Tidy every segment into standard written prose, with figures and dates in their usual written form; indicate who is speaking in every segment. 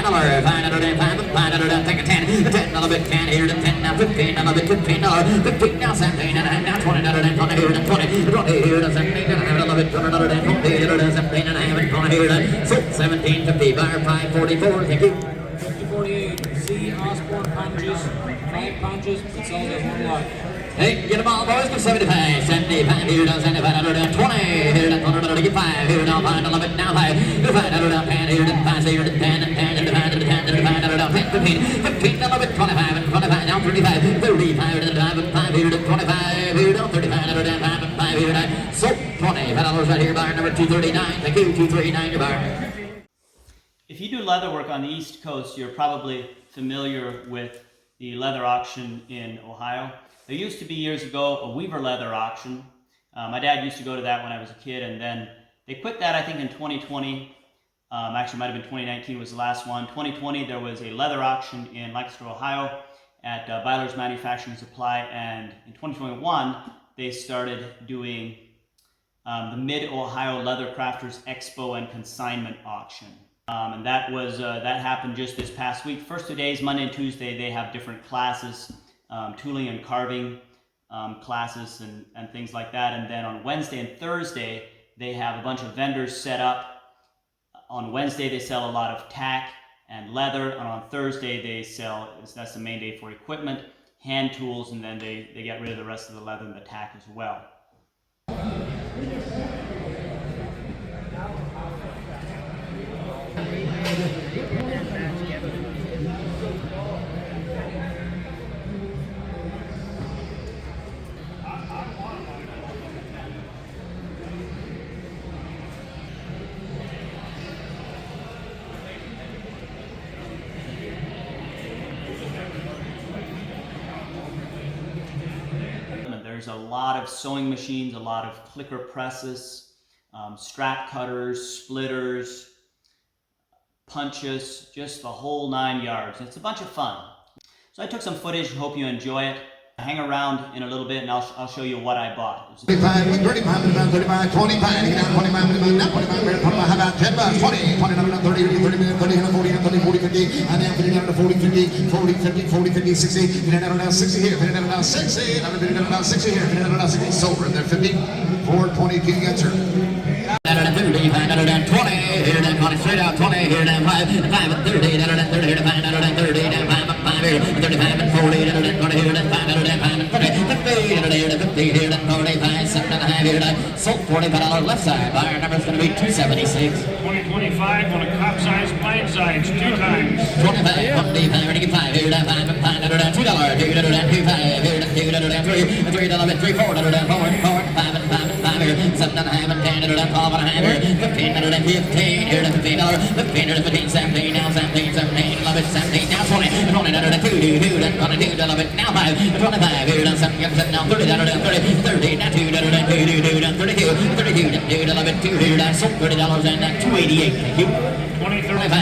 Speaker 1: $5, $5, take a 10, $10 bit 10 here to 10 now, $15 bit $15, 15 now, 17 and a half now, $20 and 20 here to 20 here to 17 and a half, $11 bit $20 and 20 here to 17 and a half and 20 here to 17.50, buyer 544, thank you.
Speaker 2: 5048, C. Osborne punches, 5 punches, it sells as one lot.
Speaker 1: Hey, get them all, boys, get 75, 75, here down 75, $20, here down $20, get 5, here down 5, $11, now 5, $5, down 10, here down 5, here down 10, and 10, and 5, and 10, and 5, down 10, 15, 15, $11, 25, and 25, down 35, 35, and 5, and 5, here down 25, here down 35, and 5, and 5, here down, so $25 right here, buyer number 239, thank you, 239, your buyer.
Speaker 3: If you do leather work on the East Coast, you're probably familiar with the leather auction in Ohio. There used to be years ago a Weaver leather auction. My dad used to go to that when I was a kid, and then they quit that I think in 2020. Actually, might have been 2019 was the last one. 2020 there was a leather auction in Lancaster, Ohio at Byler's Manufacturing Supply, and in 2021 they started doing the Mid-Ohio Leathercrafters Expo and Consignment Auction. And that happened just this past week. First 2 days, Monday and Tuesday, they have different classes. Tooling and carving classes and things like that. And then on Wednesday and Thursday, they have a bunch of vendors set up. On Wednesday, they sell a lot of tack and leather. And on Thursday, they sell, that's the main day for equipment, hand tools, and then they get rid of the rest of the leather and the tack as well. There's a lot of sewing machines, a lot of clicker presses, strap cutters, splitters, punches, just the whole 9 yards. It's a bunch of fun. So I took some footage, hope you enjoy it. Hang around in a little bit and I'll show you what I bought.
Speaker 4: 35, 35, 25, 25, you got 25, not 25, how about 10 bucks, 20, 20, 30, 30, 30, 40, 30, 40, 50, and then 50 down to 40, 50, 40, 50, 40, 50, 60, 50 down to 60 here, 50 down to 60, 50 down to 60 here, 50 down to 60, silver, and then 50, 420, answer.
Speaker 1: 30, 20, here down 20, straight out 20, here down 5, 5 and 30, down 30, here to 5, down 30, down 5, 5 here, 35 and 40, down 20, here down 5, down 5 and 30, 50, down here to 50, here down 45, 7 and a half, here down, sold $45 left side, buyer number's going to be 276.
Speaker 2: 2025 on a cop size, blind sides, 2 times.
Speaker 1: 25, 25, ready to get 5, here down 5, 5, down $2, here down 2, 5, here down 2, down 3, $3, 3, 4, down 4, 5 and 5 and 5 here, 7 and a half and 10, down 12 and a half here, 15, down 15, here down $15, 15, down 15, 17, now 17, 17, 11, 17, now 20, 20, down 2, down 22, down 11, now 5, 25, here down 7, now 30, down 30, 30, now 2, down 2, down 32, 32, down 2, down 11, 2, here down, sold $30 and down 288, thank you. 25, 25,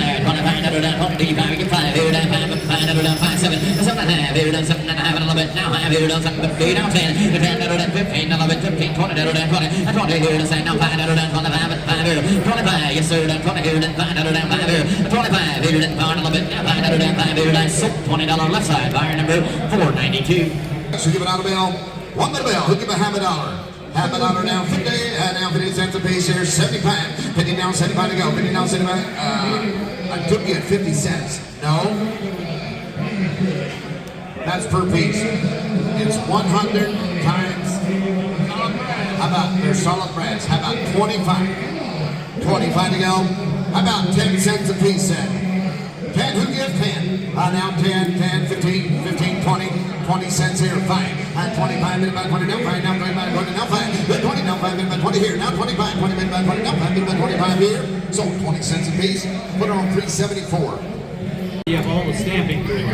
Speaker 1: down 25, get 5, here down 5, 5, down 5, 7, 7 and a half, here down 7 and a half, and 11, now 5, here down 7, 50, now 10, 10, down 15, 11, 15, 20, down 20, 20, here down 7, now 5, down 25, and 5 here, 25, yes sir, down 20, here down 5, down 5 here, 25, here down 5, 11, now 5, down 5, here down, sold $20 left side, buyer number 492.
Speaker 4: So give it out a bill, one little bill, who give a $1/2? $1/2 down 50, down 50 cents a piece here, 75, 50 down, 75 to go, 50 down, 75, I took you at 50 cents, no? That's per piece. It's 100 times, how about, they're solid brass, how about 25? 25 to go, how about 10 cents a piece then? 10, who gives 10? Now 10, 10, 15, 15, 20, 20 cents here, 5, 25, minute by 20, now 5, now 25, 20, now 5, 20, now 5, minute by 20 here, now 25, 20, minute by 20, now 5, minute by 25 here, so 20 cents a piece, put it on 374.
Speaker 2: You have all the stamping through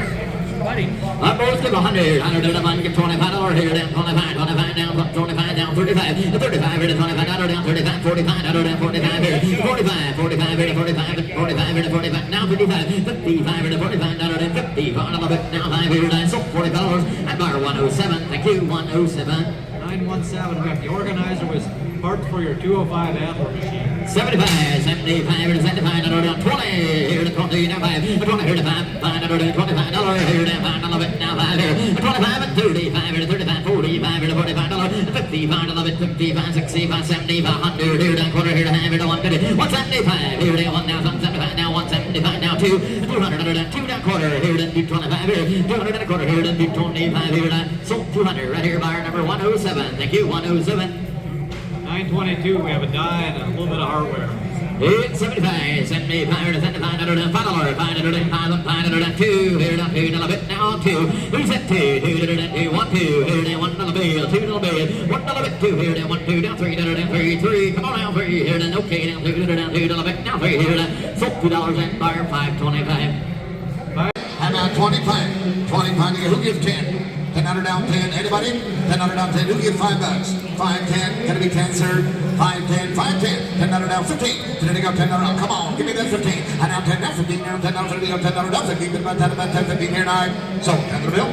Speaker 1: I'm both give 100, 100 to the one, give $25 here, down 25, 25 down, 25 down, 35, 35 here to $25 down, 35, 45 down, 45 here, 45, 45 here to 45, 45 here to 45, now 55, 55 here to 45 down, 50, on a little bit, now 5 here, down, so $40, at bar 107, thank you, 107.
Speaker 2: 917, we have the organizer with parts for your 205 Apple machine.
Speaker 1: 75, 75, here to 75, $20, here to 20, now 5, 20, here to 5, $5, $25, here to $5, now 5, here, 25 and 35, here to 35, 45, here to $45, 55, 55, 65, 75, 100, here to quarter, here to half, here to 150, 175, here to 1 now, 175, now 175, now 2, 200, 2 down quarter, here to 225, here, 200 and a quarter, here to 225, here to, so 200, right here, buyer number 107, thank you, 107.
Speaker 2: 922, we have a die and a little bit of hardware.
Speaker 1: 875, 75, 75, $5, $502, here to $2, now 2. Who's at 2? 2, 1, 2, here to $1 bill, $2 bill, $1 bit, 2, here to 1, 2, down 3, 3, come on now 3, here to okay, down 2, down $2 bit, now 3, here to so $2 and buyer 525.
Speaker 4: How about 25? 25 to go. Who gives 10? 10 down 10. Anybody? 10 down 10. Who gives $5? 5, 10. Gonna be 10, sir. 5, 10. 5, 10. 10 down 15. Today to go 10 down. Come on, give me that 15. And now 10 down 15. Now 10 down 30. 10 down 15. About 10, 15 here 9. So 10 to the bill.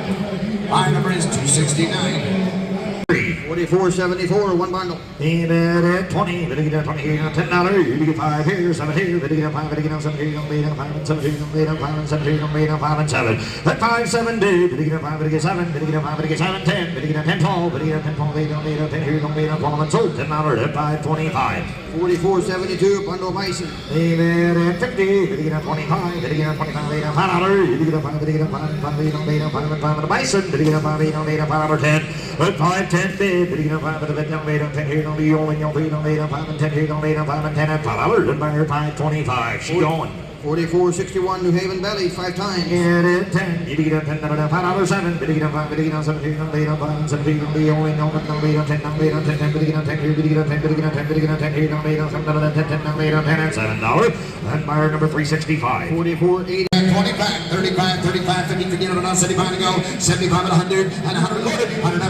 Speaker 4: My number is 269.
Speaker 5: 44.74, one bundle.
Speaker 6: Even at 20, but you get 20 here, $10, you get 5 here, 7 here, but you get 5, but you get 7 here, 5 and 7 here, 5 and 7 here, 5 and 7. That 5, 7, dude, but you get 5, but you get 7, but you get 5, but you get 7, 10, but you get 10, 12, but you get 10, 12, 10 here, 12 and sold, $10 at 525.
Speaker 5: 44.72, bundle of Bison.
Speaker 6: Even at 50, but you get 25, but you get 25, $5, you get 5, but you get 5, 5 and 5 and Bison, but you get 5, $5, 10, at 5, 10, bid, but you get 5 at the bid, 10 here, 5 and 10 here, 5 and 10 at $5, and buyer 525. She going.
Speaker 5: 44.61, New Haven Belly, 5 times.
Speaker 6: Get it 10, you get a $10, $5, 7, but you get 5, but you get 7, 5 and 7, you only know 10, 10, 10, but you get 10 here, but you get 10 here, but you get 10 here, 10 and $7, and buyer number 365.
Speaker 5: 44.80.
Speaker 4: 25, 35, 35, 50, 50, 75 to go, 75 and 100, and 100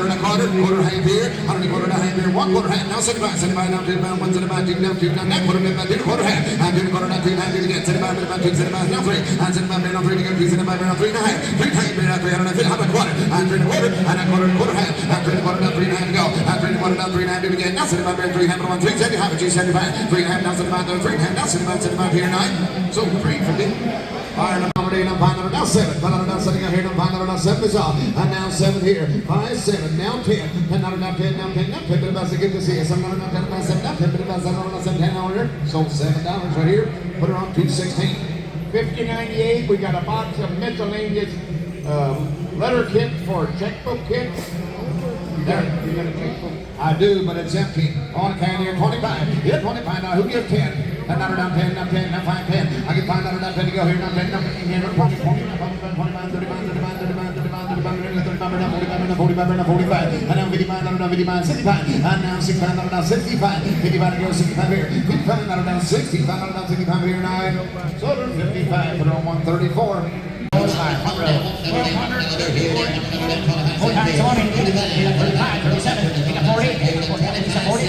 Speaker 4: and a quarter, quarter half here, 100 and a quarter, half here, 1 quarter half, now 75, 75 down 2, 1 75, 2 down 2, down that quarter, down 2 quarter half, and 2 quarter down 2, half here again, 75, 2, 75 down 3, and 75 down 3 to go, 75 down 3 and a half, 3 times, 350, 100 quarter, and 3 and a quarter, and a quarter half, and 3 and a quarter down 3 and a half to go, and 3 and a quarter down 3 and a half to begin, now 75 down 3 and a half, 1, 3, 75, 275, 3 and a half, now 75 down 3 and a half, now 75, 75 here 9, so 350. Fire number 8, now 7, now 7 here, now 7 is off, and now 7 here, 5, 7, now 10, 10, now 10, now 10, now 10, but about to get to see us, I'm now 10, about 7, now 10, but about 7, 10 over here, sold $7 right here, put her on 216.
Speaker 7: 5098, we got a box of miscellaneous letter kit for checkbook kits. You got a checkbook?
Speaker 4: I do, but it's empty. On a can here, 25. Here, 25. Now, who gives 10? And now down 10, now 10, now 5, 10. I get 5, now down 10 to go here, now 10, now 15, here, 20, 25, 45. And now 55, now 55, 65. And now 65, now down 65. 55 to go, 65 here. 55, now down 65, now down 65 here, 9. So 55, put her on 134.
Speaker 1: 4 times 20, 35, 37, 40,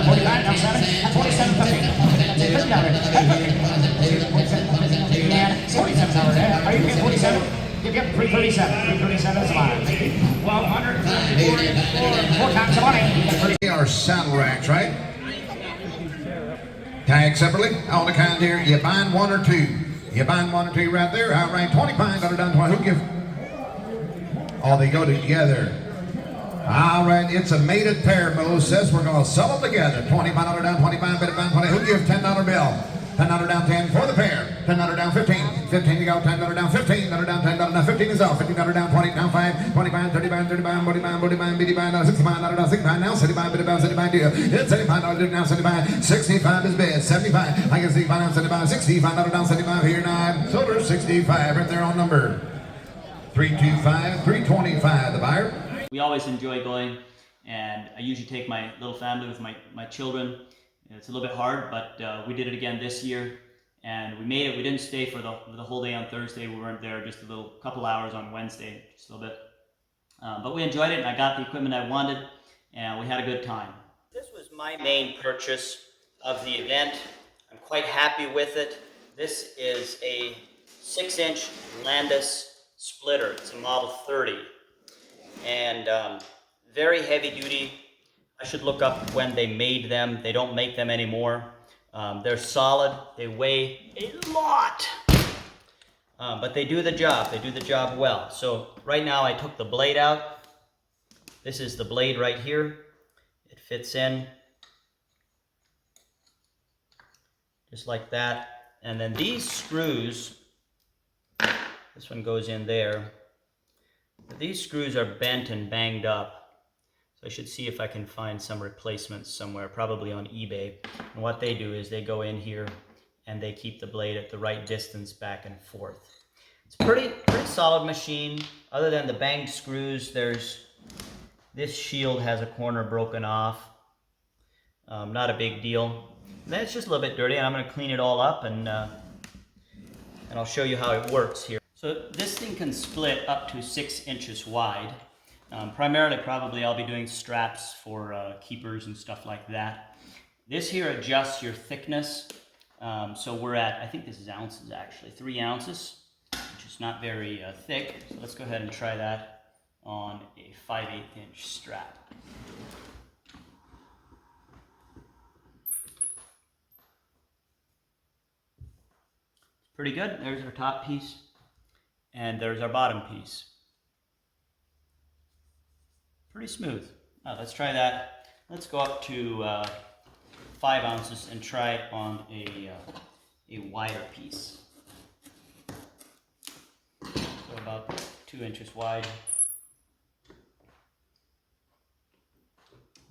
Speaker 1: 49, now 7, and 47, 50. $50. And $47 there. Are you getting 47? You get 337. 337 is fine. 1,200, 4 times 20.
Speaker 4: They are saddle racks, right? Tag separately. On the kind here, you bind 1 or 2. You bind 1 or 2 right there. Outright 25, got her down 20. Who gives? Oh, they go together. All right, it's a mated pair. Mo says we're going to sell them together. 25 down, 25, bit down 20. Who gives $10 bill? $10 down 10 for the pair. $10 down 15. 15 to go. $10 down 15. $10 down 10. Now 15 is off. $15 down 20. Now 5. 25, 35, 35, 45, 45, 55, now 65, down 65. Now 75, bit about 75 deal. It's $75 now 75. 65 is bid. 75. I can see 5 down 75. 65 down 75 here now. Silver 65 right there on number 325, 325. The buyer.
Speaker 3: We always enjoy going, and I usually take my little family with my children. It's a little bit hard, but we did it again this year, and we made it. We didn't stay for the whole day on Thursday. We weren't there, just a couple hours on Wednesday, just a little bit. But we enjoyed it, and I got the equipment I wanted, and we had a good time. This was my main purchase of the event. I'm quite happy with it. This is a 6-inch Landis splitter. It's a Model 30. And very heavy duty. I should look up when they made them. They don't make them anymore. They're solid. They weigh a lot. But they do the job. They do the job well. So right now I took the blade out. This is the blade right here. It fits in just like that. And then these screws, this one goes in there. But these screws are bent and banged up. So I should see if I can find some replacements somewhere, probably on eBay. And what they do is they go in here and they keep the blade at the right distance back and forth. It's a pretty solid machine. Other than the banged screws, this shield has a corner broken off. Not a big deal. And then it's just a little bit dirty, and I'm going to clean it all up, and I'll show you how it works here. So this thing can split up to 6 inches wide. Primarily, probably I'll be doing straps for keepers and stuff like that. This here adjusts your thickness. So we're at, I think this is ounces actually, 3 ounces, which is not very thick. So let's go ahead and try that on a 5/8 inch strap. Pretty good. There's our top piece, and there's our bottom piece. Pretty smooth. Let's try that. Let's go up to 5 ounces and try it on a wider piece. So about 2 inches wide.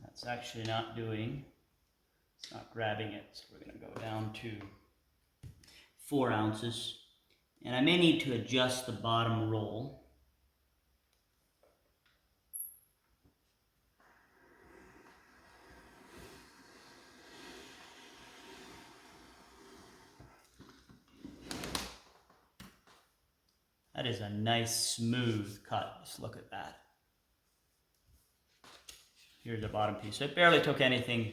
Speaker 3: That's actually not it's not grabbing it, so we're going to go down to 4 ounces. And I may need to adjust the bottom roll. That is a nice smooth cut. Just look at that. Here's the bottom piece. So it barely took anything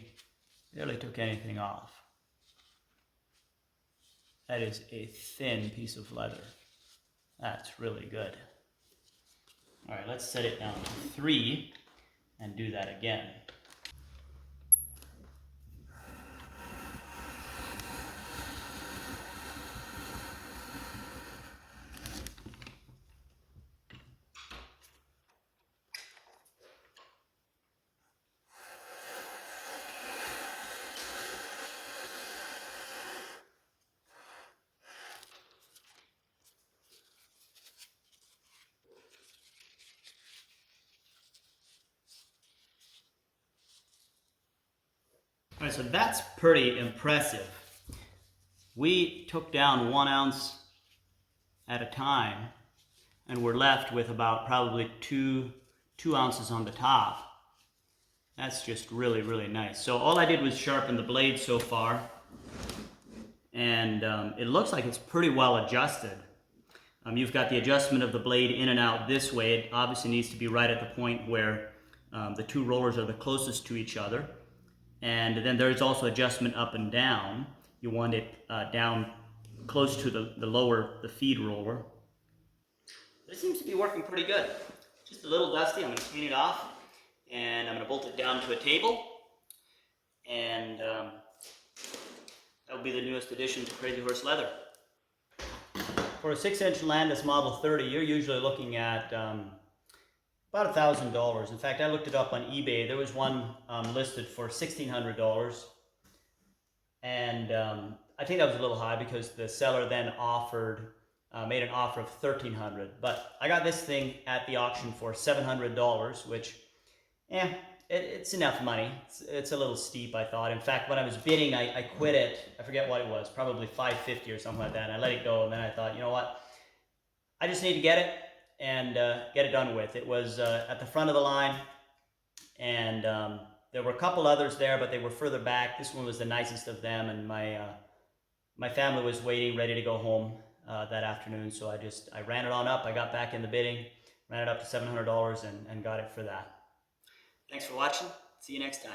Speaker 3: off. That is a thin piece of leather. That's really good. All right, let's set it down to 3 and do that again. All right, so that's pretty impressive. We took down 1 ounce at a time, and we're left with about probably two ounces on the top. That's just really, really nice. So all I did was sharpen the blade so far, and it looks like it's pretty well adjusted. You've got the adjustment of the blade in and out this way. It obviously needs to be right at the point where the 2 rollers are the closest to each other. And then there's also adjustment up and down. You want it down close to the feed roller. This seems to be working pretty good. Just a little dusty. I'm going to clean it off, and I'm going to bolt it down to a table. And that will be the newest addition to Crazy Horse Leather. For a 6-inch Landis Model 30, you're usually looking at about $1,000. In fact, I looked it up on eBay. There was one listed for $1,600, and I think that was a little high because the seller then made an offer of $1,300. But I got this thing at the auction for $700, which, it's enough money. It's a little steep, I thought. In fact, when I was bidding, I quit it. I forget what it was, probably $550 or something like that. And I let it go, and then I thought, you know what? I just need to get it and get it done with. It was at the front of the line, and there were a couple others there, but they were further back. This one was the nicest of them, and my family was waiting, ready to go home that afternoon, so I ran it on up. I got back in the bidding, ran it up to $700, and got it for that. Thanks for watching. See you next time.